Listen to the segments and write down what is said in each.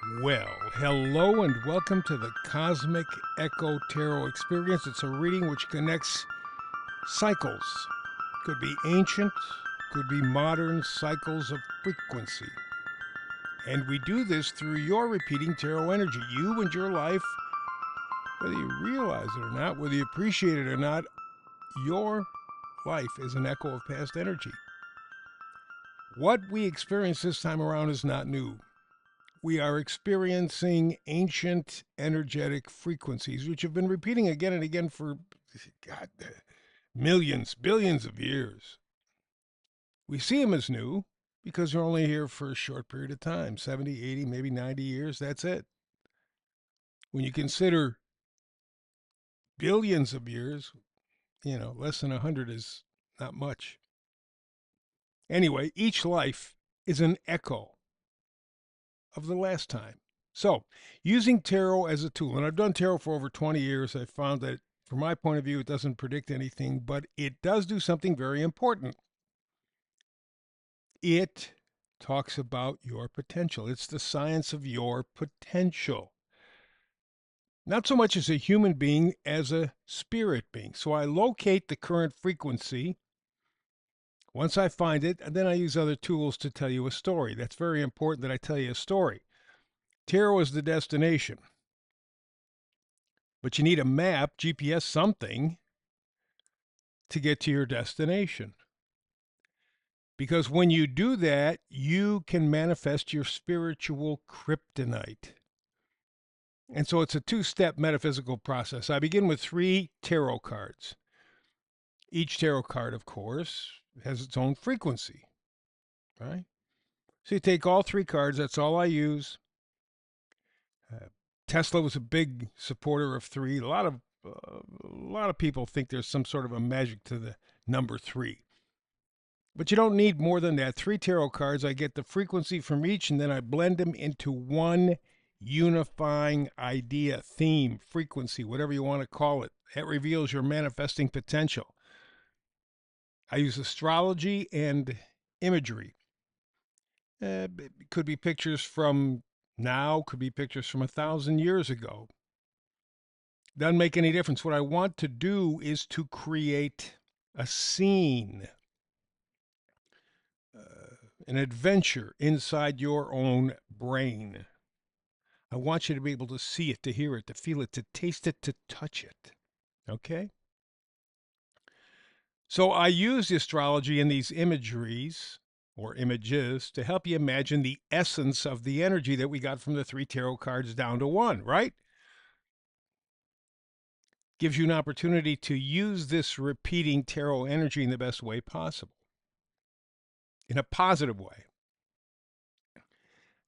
Well, hello and welcome to the Cosmic Echo Tarot Experience. It's a reading which connects cycles. Could be ancient, could be modern cycles of frequency. And we do this through your repeating tarot energy. You and your life, whether you realize it or not, whether you appreciate it or not, your life is an echo of past energy. What we experience this time around is not new. We are experiencing ancient energetic frequencies, which have been repeating again and again for, God, millions, billions of years. We see them as new because they're only here for a short period of time 70, 80, maybe 90 years. That's it. When you consider billions of years, less than 100 is not much. Anyway, each life is an echo of the last time. So, using tarot as a tool, and I've done tarot for over 20 years, I found that from my point of view, it doesn't predict anything, but it does do something very important. It talks about your potential. It's the science of your potential. Not so much as a human being, as a spirit being. So I locate the current frequency. Once I find it, and then I use other tools to tell you a story. That's very important that I tell you a story. Tarot is the destination. But you need a map, GPS, something to get to your destination. Because when you do that, you can manifest your spiritual kryptonite. And so it's a two-step metaphysical process. I begin with 3 tarot cards. Each tarot card, of course, has its own frequency, right? So you take all 3 cards. That's all I use. Tesla was a big supporter of 3. A lot of people think there's some sort of a magic to the number 3. But you don't need more than that. 3 tarot cards. I get the frequency from each, and then I blend them into one unifying idea, theme, frequency, whatever you want to call it. That reveals your manifesting potential. I use astrology and imagery. It could be pictures from now, could be pictures from 1,000 years ago. Doesn't make any difference. What I want to do is to create a scene, an adventure inside your own brain. I want you to be able to see it, to hear it, to feel it, to taste it, to touch it. Okay? So I use astrology and these imageries or images to help you imagine the essence of the energy that we got from the 3 tarot cards down to 1, right? Gives you an opportunity to use this repeating tarot energy in the best way possible, in a positive way.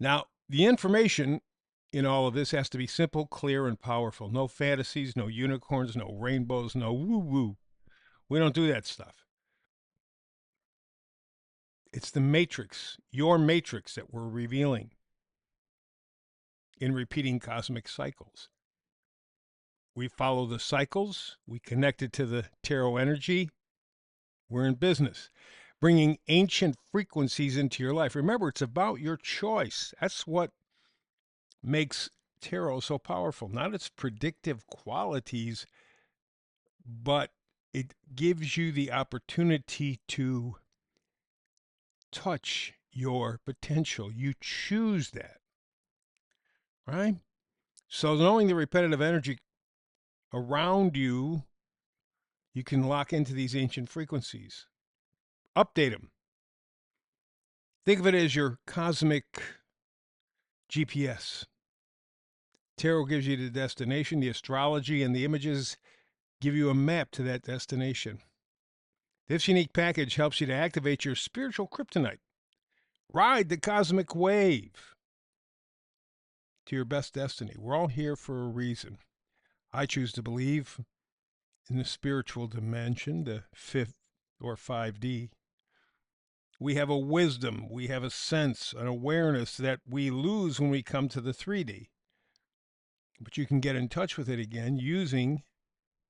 Now, the information in all of this has to be simple, clear, and powerful. No fantasies, no unicorns, no rainbows, no woo-woo. We don't do that stuff. It's the matrix, your matrix, that we're revealing in repeating cosmic cycles. We follow the cycles. We connect it to the tarot energy. We're in business, bringing ancient frequencies into your life. Remember, it's about your choice. That's what makes tarot so powerful. Not its predictive qualities, but it gives you the opportunity to touch your potential. You choose that, right? So knowing the repetitive energy around you, you can lock into these ancient frequencies. Update them. Think of it as your cosmic GPS. Tarot gives you the destination. The astrology and the images give you a map to that destination. This unique package helps you to activate your spiritual kryptonite. Ride the cosmic wave to your best destiny. We're all here for a reason. I choose to believe in the spiritual dimension, the 5th or 5D. We have a wisdom, we have a sense, an awareness that we lose when we come to the 3D. But you can get in touch with it again using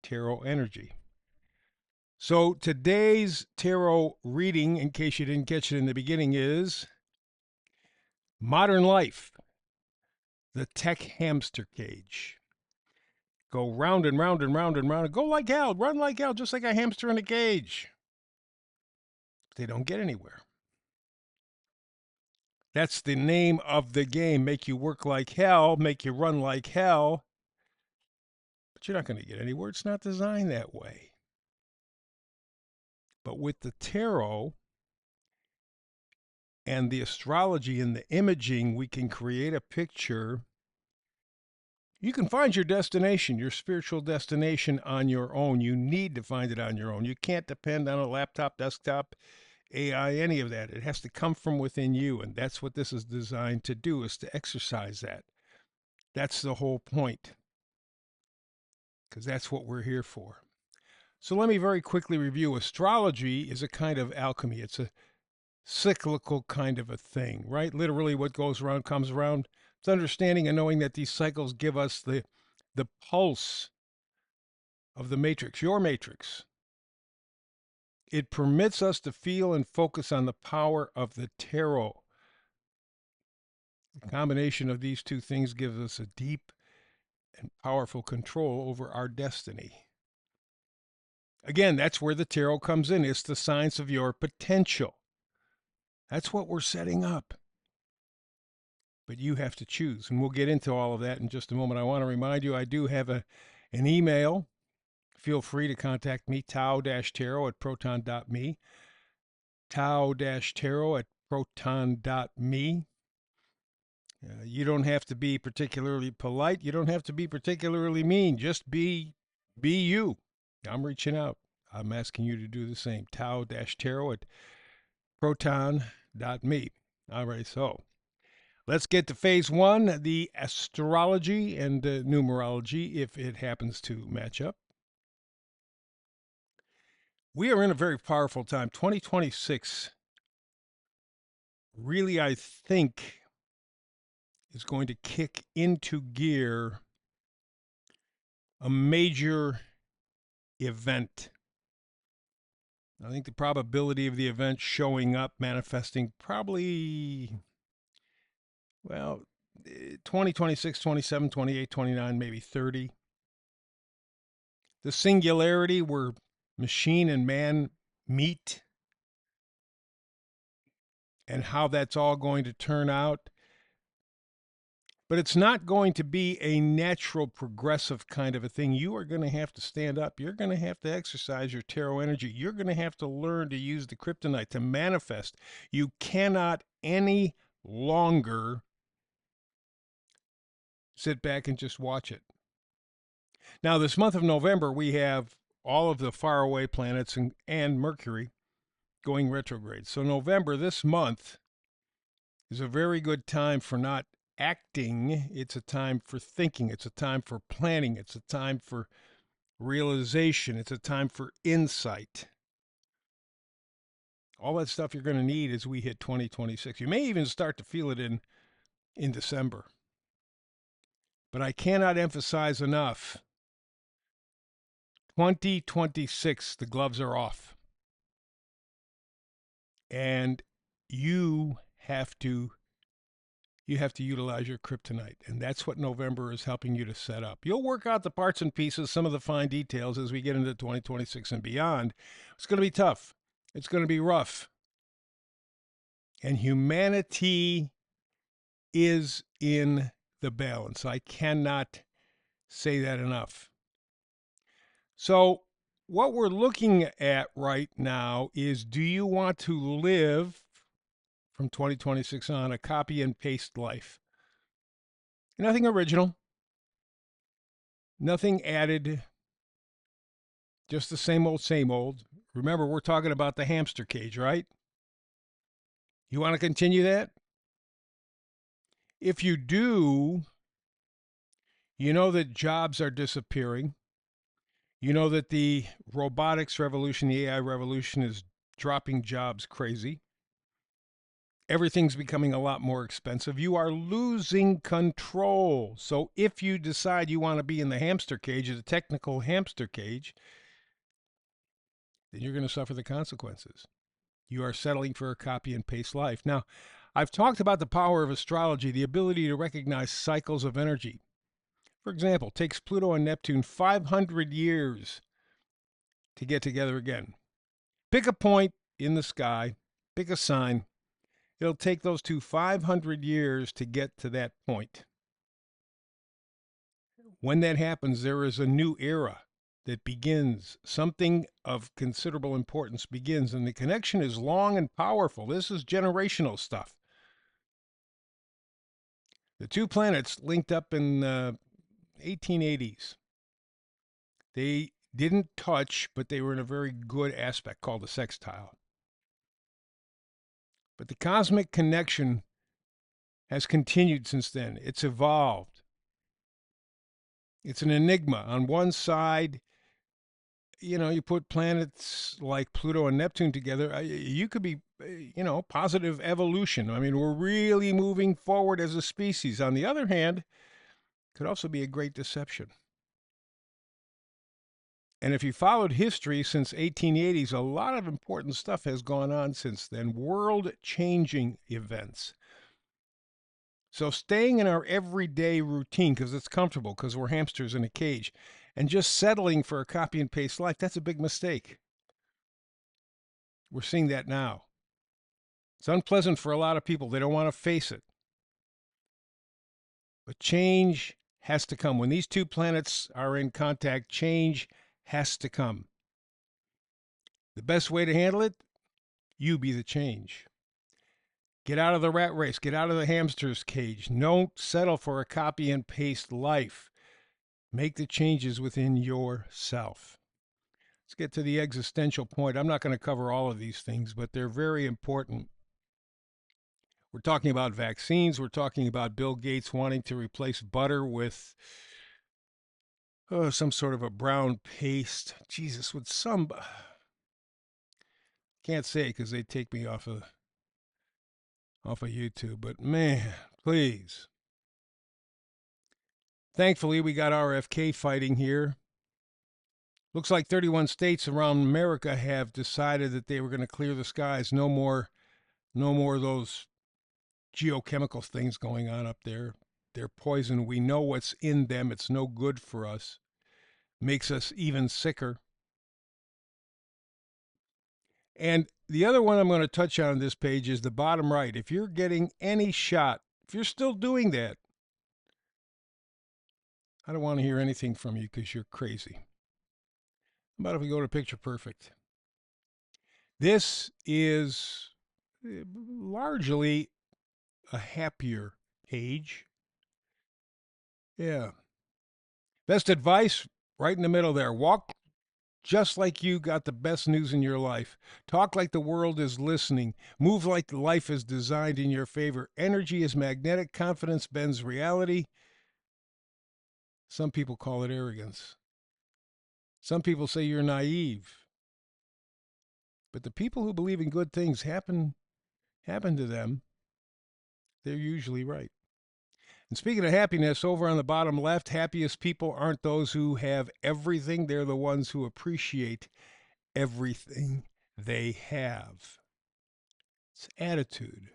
tarot energy. So today's tarot reading, in case you didn't catch it in the beginning, is Modern Life. the tech hamster cage. Go round and round and round and round and go like hell, run like hell, just like a hamster in a cage. They don't get anywhere. That's the name of the game. Make you work like hell, make you run like hell. But you're not going to get anywhere. It's not designed that way. But with the tarot and the astrology and the imaging, we can create a picture. You can find your destination, your spiritual destination on your own. You need to find it on your own. You can't depend on a laptop, desktop, AI, any of that. It has to come from within you, and that's what this is designed to do, is to exercise that. That's the whole point, because that's what we're here for. So let me very quickly review. Astrology is a kind of alchemy. It's a cyclical kind of a thing, right? Literally what goes around comes around. It's understanding and knowing that these cycles give us the pulse of the matrix, your matrix. It permits us to feel and focus on the power of the tarot. The combination of these two things gives us a deep and powerful control over our destiny. Again, that's where the tarot comes in. It's the science of your potential. That's what we're setting up. But you have to choose, and we'll get into all of that in just a moment. I want to remind you, I do have an email. Feel free to contact me, tau-tarot@proton.me, tau-tarot@proton.me. You don't have to be particularly polite. You don't have to be particularly mean. Just be you. I'm reaching out. I'm asking you to do the same. tau-tarot@proton.me. All right, so let's get to phase one, the astrology and numerology, if it happens to match up. We are in a very powerful time. 2026 really, I think, is going to kick into gear a major event. I think the probability of the event showing up, manifesting, probably, well, 2026, 27, 28, 29, maybe 30. The singularity where machine and man meet and how that's all going to turn out. But it's not going to be a natural progressive kind of a thing. You are going to have to stand up. You're going to have to exercise your tarot energy. You're going to have to learn to use the kryptonite to manifest. You cannot any longer sit back and just watch it. Now, this month of November, we have all of the faraway planets and Mercury going retrograde. So November, this month, is a very good time for not acting. It's a time for thinking. It's a time for planning. It's a time for realization. It's a time for insight. All that stuff you're going to need as we hit 2026. You may even start to feel it in December. But I cannot emphasize enough, 2026, the gloves are off. And you have to utilize your kryptonite, and that's what November is helping you to set up. You'll work out the parts and pieces, some of the fine details as we get into 2026 and beyond. It's going to be tough. It's going to be rough. And humanity is in the balance. I cannot say that enough. So what we're looking at right now is, do you want to live from 2026 on a copy and paste life? Nothing original, nothing added, just the same old, same old. Remember, we're talking about the hamster cage, right? You want to continue that? If you do, you know that jobs are disappearing. You know that the robotics revolution, the AI revolution is dropping jobs crazy. Everything's becoming a lot more expensive. You are losing control. So if you decide you want to be in the hamster cage, the technical hamster cage, then you're going to suffer the consequences. You are settling for a copy and paste life. Now, I've talked about the power of astrology, the ability to recognize cycles of energy. For example, it takes Pluto and Neptune 500 years to get together again. Pick a point in the sky, pick a sign. It'll take those two 500 years to get to that point. When that happens, there is a new era that begins. Something of considerable importance begins, and the connection is long and powerful. This is generational stuff. The two planets linked up in 1880s. They didn't touch, but they were in a very good aspect called a sextile. But the cosmic connection has continued since then. It's evolved. It's an enigma. On one side, you put planets like Pluto and Neptune together, you could be, positive evolution. I mean, we're really moving forward as a species. On the other hand, it could also be a great deception. And if you followed history since 1880s, a lot of important stuff has gone on since then, world-changing events. So staying in our everyday routine because it's comfortable, because we're hamsters in a cage, and just settling for a copy and paste life, that's a big mistake. We're seeing that now. It's unpleasant for a lot of people. They don't want to face it. But change has to come. When these two planets are in contact, change has to come. The best way to handle it, you be the change. Get out of the rat race. Get out of the hamster's cage. Don't settle for a copy and paste life. Make the changes within yourself. Let's get to the existential point. I'm not going to cover all of these things, but they're very important. We're talking about vaccines. We're talking about Bill Gates wanting to replace butter with some sort of a brown paste. Jesus, with some... Can't say because they take me off of YouTube. But man, please. Thankfully, we got RFK fighting here. Looks like 31 states around America have decided that they were going to clear the skies. No more of those geochemical things going on up there. They're poison. We know what's in them. It's no good for us. Makes us even sicker. And the other one I'm going to touch on this page is the bottom right. If you're getting any shot, if you're still doing that, I don't want to hear anything from you because you're crazy. How about if we go to picture perfect? This is largely a happier page. Yeah. Best advice, right in the middle there. Walk just like you got the best news in your life. Talk like the world is listening. Move like life is designed in your favor. Energy is magnetic. Confidence bends reality. Some people call it arrogance. Some people say you're naive. But the people who believe in good things happen to them. They're usually right. And speaking of happiness, over on the bottom left, happiest people aren't those who have everything. They're the ones who appreciate everything they have. It's attitude.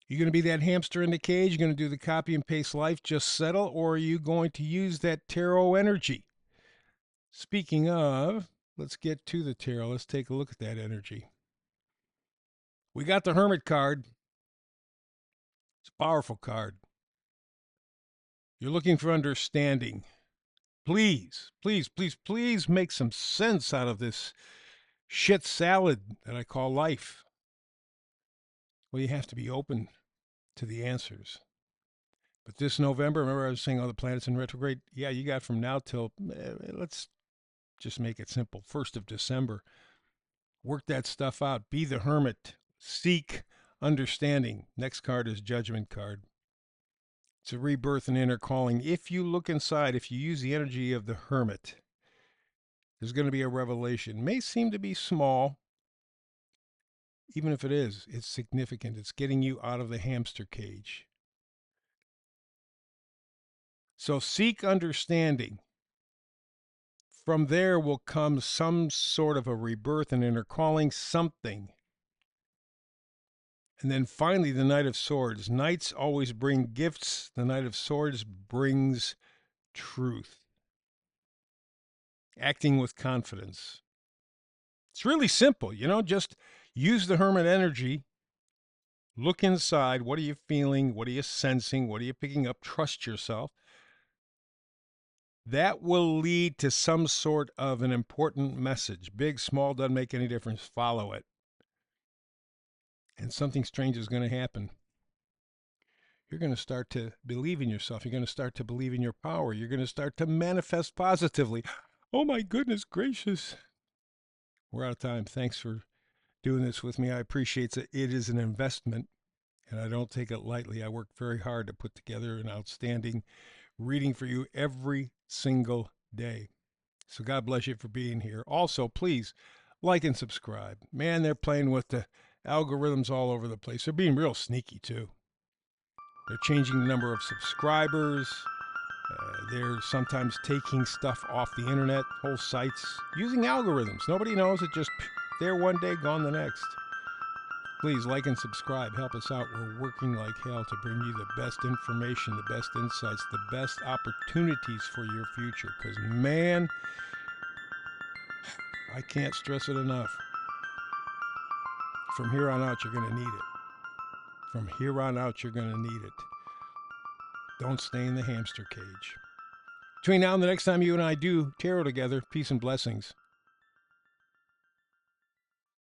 You going to be that hamster in the cage? You going to do the copy and paste life, just settle? Or are you going to use that tarot energy? Speaking of, let's get to the tarot. Let's take a look at that energy. We got the Hermit card. It's a powerful card. You're looking for understanding. Please, please, please, please make some sense out of this shit salad that I call life. Well, you have to be open to the answers. But this November, remember I was saying all the planets in retrograde? Yeah, you got from now till, let's just make it simple, 1st of December. Work that stuff out. Be the hermit. Seek understanding. Next card is Judgment card. It's a rebirth and inner calling. If you look inside, if you use the energy of the hermit, there's going to be a revelation. It may seem to be small. Even if it is, it's significant. It's getting you out of the hamster cage. So seek understanding. From there will come some sort of a rebirth and inner calling, something And then finally, the Knight of Swords. Knights always bring gifts. The Knight of Swords brings truth. Acting with confidence. It's really simple, just use the Hermit energy. Look inside. What are you feeling? What are you sensing? What are you picking up? Trust yourself. That will lead to some sort of an important message. Big, small, doesn't make any difference. Follow it. And something strange is going to happen. You're going to start to believe in yourself. You're going to start to believe in your power. You're going to start to manifest positively. Oh my goodness gracious. We're out of time. Thanks for doing this with me. I appreciate it. It is an investment, and I don't take it lightly. I work very hard to put together an outstanding reading for you every single day. So God bless you for being here. Also, please like and subscribe. Man, they're playing with the algorithms all over the place. They're being real sneaky, too. They're changing the number of subscribers. They're sometimes taking stuff off the internet, whole sites, using algorithms. Nobody knows. It just there one day, gone the next. Please like and subscribe. Help us out. We're working like hell to bring you the best information, the best insights, the best opportunities for your future. Because, man, I can't stress it enough. From here on out, you're going to need it. From here on out, you're going to need it. Don't stay in the hamster cage. Between now and the next time you and I do tarot together, peace and blessings.